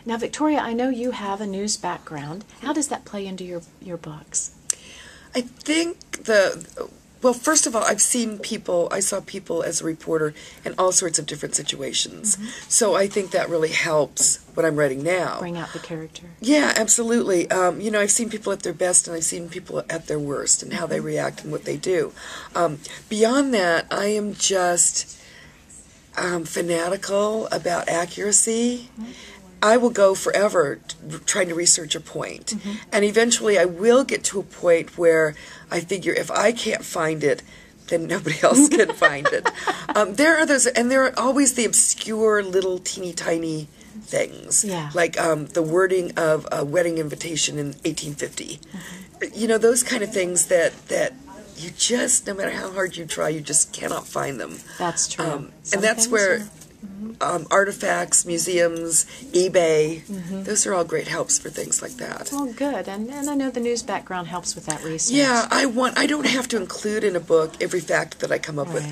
Now, Victoria, I know you have a news background. How does that play into your books? I think well, first of all, I saw people as a reporter in all sorts of different situations. So I think that really helps what I'm writing now. Bring out the character. Yeah, absolutely. I've seen people at their best and I've seen people at their worst and how they react and what they do. Beyond that, I am just fanatical about accuracy. I will go forever trying to research a point. And eventually I will get to a point where I figure if I can't find it, then nobody else can find it. There are those, and there are always the obscure little teeny tiny things, like the wording of a wedding invitation in 1850. Those kind of things that you just, no matter how hard you try, you just cannot find them. That's true. And that's where artifacts, museums, eBay, those are all great helps for things like that. Well, good. And I know the news background helps with that research. Yeah, I don't have to include in a book every fact that I come up with.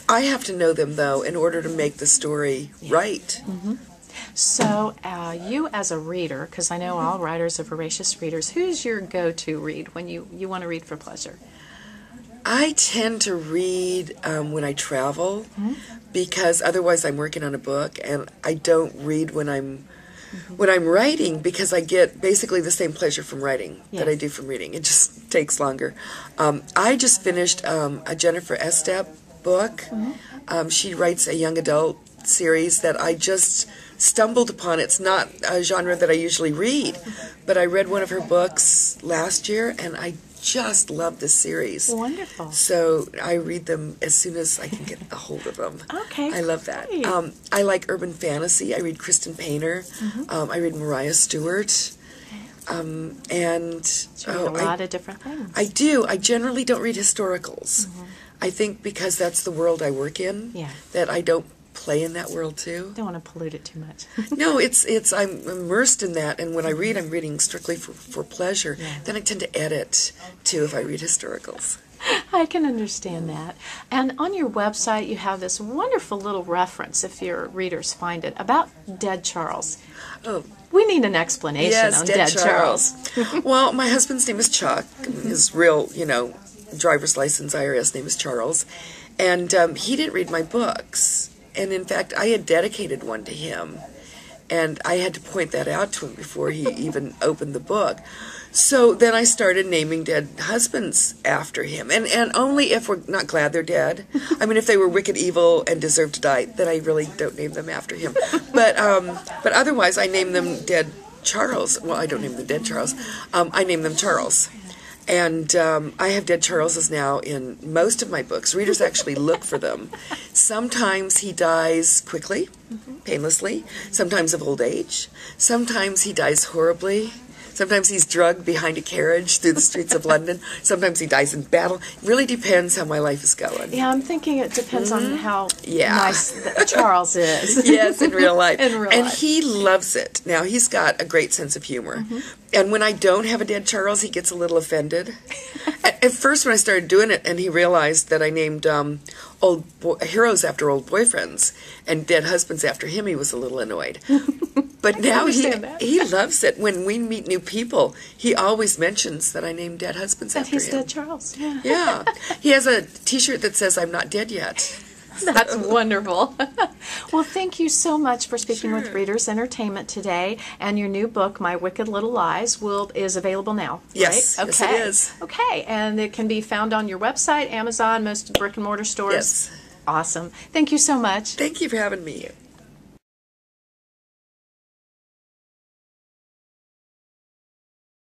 I have to know them, though, in order to make the story right. So, you as a reader, because I know all writers are voracious readers, who's your go-to read when you want to read for pleasure? I tend to read when I travel, because otherwise I'm working on a book, and I don't read when I'm writing, because I get basically the same pleasure from writing that I do from reading. It just takes longer. I just finished a Jennifer Estep book. She writes a young adult series that I just stumbled upon. It's not a genre that I usually read, but I read one of her books last year, and I just love this series. Wonderful. So I read them as soon as I can get a hold of them. Okay. I love that. I like urban fantasy. I read Kristen Painter. I read Mariah Stewart. And so you read a lot of different things. I do. I generally don't read historicals. I think because that's the world I work in, that I don't play in that world too. Don't want to pollute it too much. No, I'm immersed in that, and when I read, I'm reading strictly for pleasure. Then I tend to edit too if I read historicals. I can understand that. And on your website, you have this wonderful little reference, if your readers find it, about Dead Charles. Oh. We need an explanation on Dead Charles. Well, my husband's name is Chuck. His real, driver's license IRS name is Charles. And he didn't read my books. And in fact, I had dedicated one to him, and I had to point that out to him before he even opened the book. So then I started naming dead husbands after him, and only if we're not glad they're dead. I mean, if they were wicked, evil, and deserved to die, then I really don't name them after him. But otherwise, I name them Dead Charles. Well, I don't name them Dead Charles. I name them Charles. And I have Dead Charleses now in most of my books. Readers actually look for them. Sometimes he dies quickly, painlessly. Sometimes of old age. Sometimes he dies horribly. Sometimes he's drugged behind a carriage through the streets of London. Sometimes he dies in battle. It really depends how my life is going. Yeah, I'm thinking it depends on how nice Charles is. Yes, in real life. In real and life. He loves it. Now, he's got a great sense of humor. And when I don't have a dead Charles, he gets a little offended. At first, when I started doing it, and he realized that I named heroes after old boyfriends and dead husbands after him, he was a little annoyed. But now he loves it. When we meet new people, he always mentions that I named dead husbands after him. He's Dead Charles. Yeah. He has a T-shirt that says, "I'm not dead yet." That's wonderful. Well, thank you so much for speaking with Readers Entertainment today. And your new book, My Wicked Little Lies, is available now. Yes, right? Yes, it is. Okay, and it can be found on your website, Amazon, most brick and mortar stores. Yes. Awesome. Thank you so much. Thank you for having me.